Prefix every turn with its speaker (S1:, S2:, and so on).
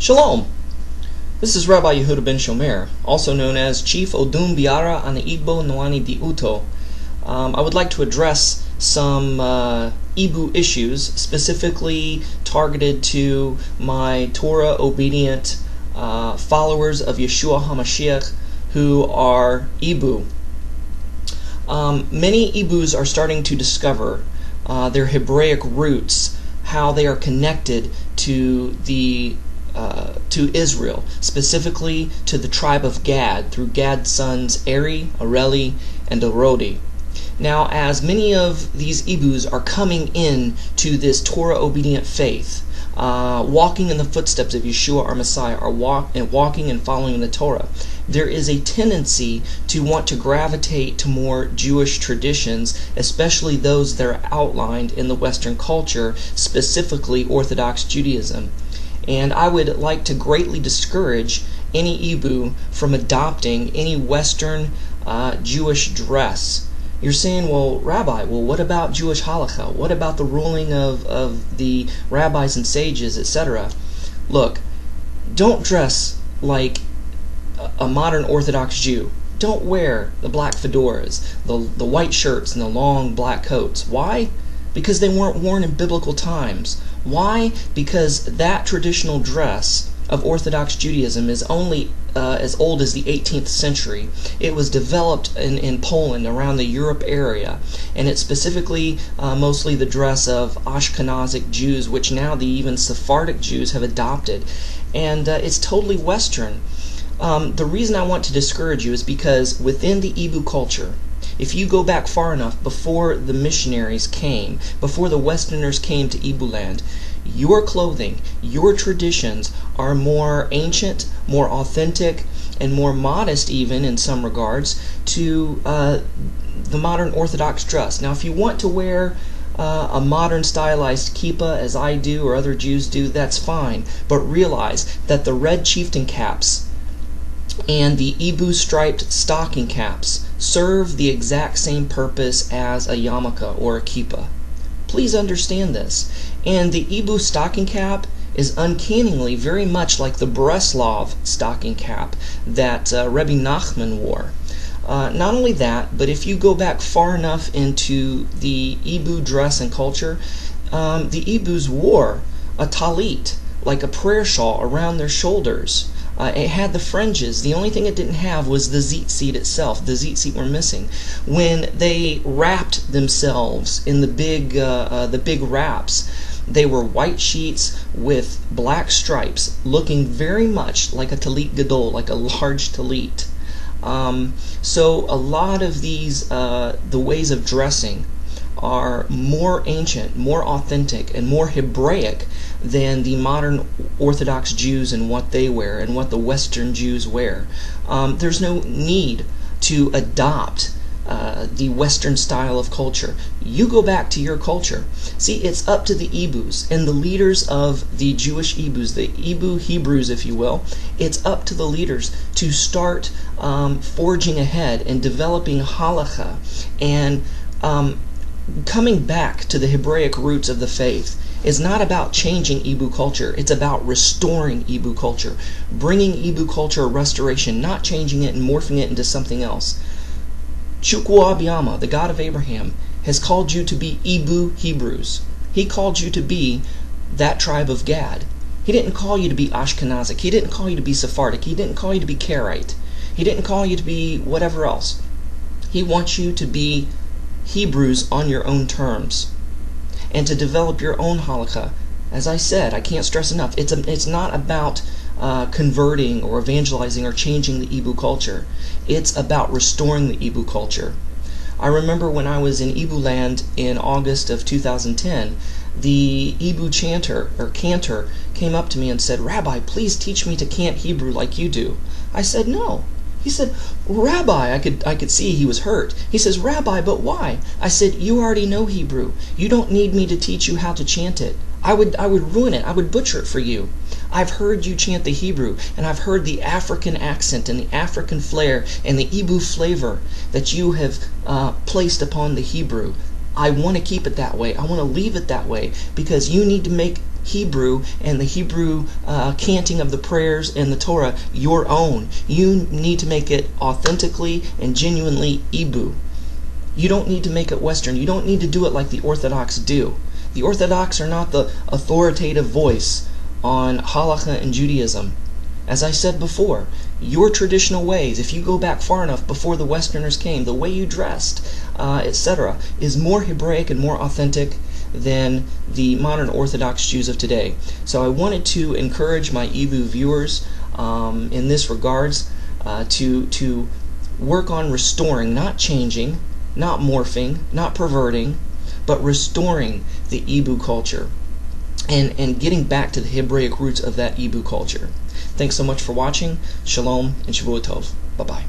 S1: Shalom! This is Rabbi Yehuda ben Shomer, also known as Chief Odum Biara an Igbo Noani di Uto. I would like to address some Igbo issues, specifically targeted to my Torah-obedient followers of Yeshua HaMashiach who are Igbo. Many Igbos are starting to discover their Hebraic roots, how they are connected to Israel, specifically to the tribe of Gad, through Gad's sons Eri, Areli, and Arodi. Now, as many of these Igbos are coming in to this Torah-obedient faith, walking in the footsteps of Yeshua our Messiah, are walking and following the Torah, there is a tendency to want to gravitate to more Jewish traditions, especially those that are outlined in the Western culture, specifically Orthodox Judaism. And I would like to greatly discourage any Igbo from adopting any Western Jewish dress. You're saying, well, Rabbi, what about Jewish halakha? What about the ruling of the rabbis and sages, etc.? Look, don't dress like a modern Orthodox Jew. Don't wear the black fedoras, the white shirts, and the long black coats. Why? Because they weren't worn in biblical times. Why? Because that traditional dress of Orthodox Judaism is only as old as the 18th century. It was developed in Poland, around the Europe area, and it's specifically mostly the dress of Ashkenazic Jews, which now the even Sephardic Jews have adopted, and it's totally Western. The reason I want to discourage you is because within the Igbo culture, if you go back far enough before the missionaries came, before the Westerners came to Igbo land, your clothing, your traditions are more ancient, more authentic, and more modest even in some regards to the modern Orthodox dress. Now, if you want to wear a modern stylized kippah, as I do or other Jews do, that's fine. But realize that the red chieftain caps and the Igbo striped stocking caps serve the exact same purpose as a yarmulke or a kippah. Please understand this. And the Igbo stocking cap is uncannily very much like the Breslov stocking cap that Rebbe Nachman wore. Not only that, but if you go back far enough into the Igbo dress and culture, the Igbos wore a talit, like a prayer shawl, around their shoulders. It had the fringes. The only thing it didn't have was the tzitzit itself. The tzitzit were missing. When they wrapped themselves in the big wraps, they were white sheets with black stripes, looking very much like a talit gadol, like a large talit. So a lot of these, the ways of dressing are more ancient, more authentic, and more Hebraic than the modern Orthodox Jews and what they wear and what the Western Jews wear. There's no need to adopt the Western style of culture. You go back to your culture. See, it's up to the Igbos and the leaders of the Jewish Igbos, the Igbo Hebrews, if you will. It's up to the leaders to start forging ahead and developing halakha and coming back to the Hebraic roots of the faith. Is not about changing Igbo culture. It's about restoring Igbo culture, bringing Igbo culture a restoration, not changing it and morphing it into something else. Chukwu Abiyama, the God of Abraham, has called you to be Igbo Hebrews. He called you to be that tribe of Gad. He didn't call you to be Ashkenazic. He didn't call you to be Sephardic. He didn't call you to be Karaite. He didn't call you to be whatever else. He wants you to be Hebrews on your own terms, and to develop your own halakha. As I said, I can't stress enough, it's not about converting or evangelizing or changing the Igbo culture. It's about restoring the Igbo culture. I remember when I was in Igbo land in August of 2010, the Igbo cantor came up to me and said, "Rabbi, please teach me to chant Hebrew like you do." I said, "No." He said, "Rabbi," I could see he was hurt. He says, "Rabbi, but why?" I said, "You already know Hebrew. You don't need me to teach you how to chant it. I would ruin it. I would butcher it for you. I've heard you chant the Hebrew, and I've heard the African accent and the African flair and the Igbo flavor that you have placed upon the Hebrew. I want to keep it that way. I want to leave it that way because you need to make Hebrew and the Hebrew canting of the prayers and the Torah your own. You need to make it authentically and genuinely Igbo. You don't need to make it Western. You don't need to do it like the Orthodox do. The Orthodox are not the authoritative voice on halakha and Judaism. As I said before, your traditional ways, if you go back far enough before the Westerners came, the way you dressed, etc., is more Hebraic and more authentic than the modern Orthodox Jews of today. So I wanted to encourage my Igbo viewers in this regards to work on restoring, not changing, not morphing, not perverting, but restoring the Igbo culture and getting back to the Hebraic roots of that Igbo culture. Thanks so much for watching. Shalom and Shavua Tov. Bye-bye.